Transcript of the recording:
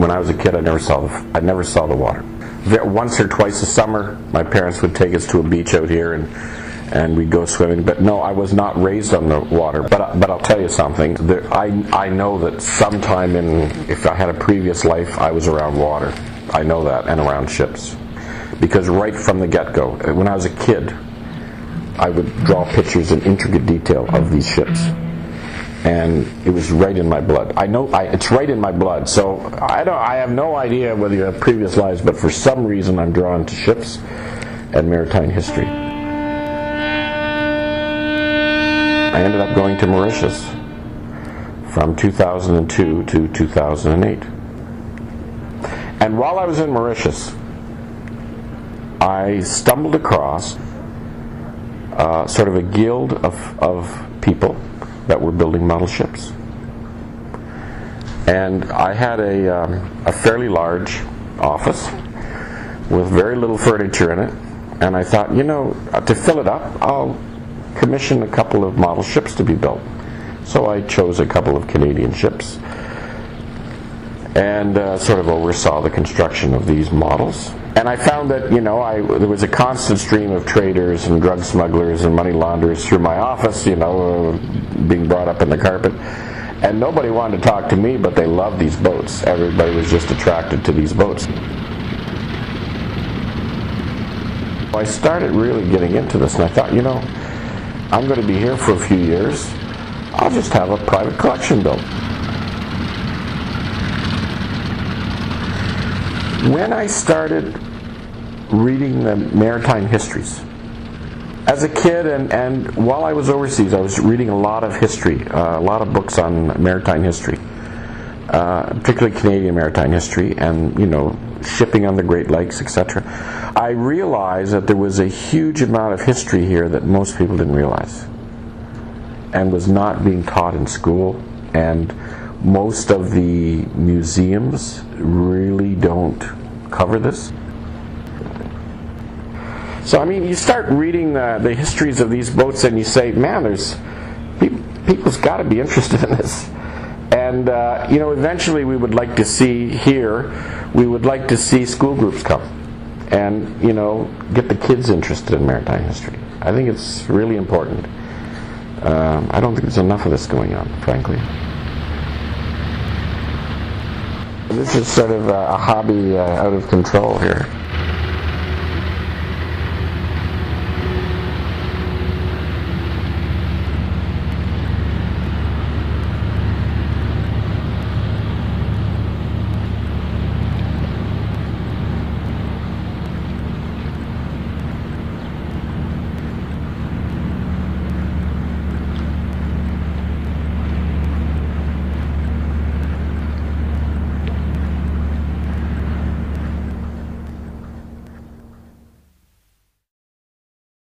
When I was a kid, I never saw the water. Once or twice a summer, my parents would take us to a beach out here, and we'd go swimming. But no, I was not raised on the water. But I'll tell you something. I know that sometime if I had a previous life, I was around water. I know that, and around ships. Because right from the get-go, when I was a kid, I would draw pictures in intricate detail of these ships. And it was right in my blood. I know it's right in my blood. So I have no idea whether you have previous lives, but for some reason I'm drawn to ships and maritime history. I ended up going to Mauritius from 2002 to 2008. And while I was in Mauritius, I stumbled across sort of a guild of people that were building model ships. And I had a fairly large office with very little furniture in it, and I thought, to fill it up, I'll commission a couple of model ships to be built. So I chose a couple of Canadian ships and sort of oversaw the construction of these models. And I found that, there was a constant stream of traders and drug smugglers and money launderers through my office, being brought up in the carpet. And nobody wanted to talk to me, but they loved these boats. Everybody was just attracted to these boats. I started really getting into this, and I thought, I'm going to be here for a few years. I'll just have a private collection built. When I started reading the maritime histories, as a kid and while I was overseas, I was reading a lot of history, a lot of books on maritime history, particularly Canadian maritime history, and shipping on the Great Lakes, etc. I realized that there was a huge amount of history here that most people didn't realize, and was not being taught in school, and most of the museums really don't cover this. So you start reading the histories of these boats, and you say, man, people's got to be interested in this. And eventually we would like to see school groups come and get the kids interested in maritime history. I think it's really important. I don't think there's enough of this going on, frankly. This is sort of a hobby out of control here.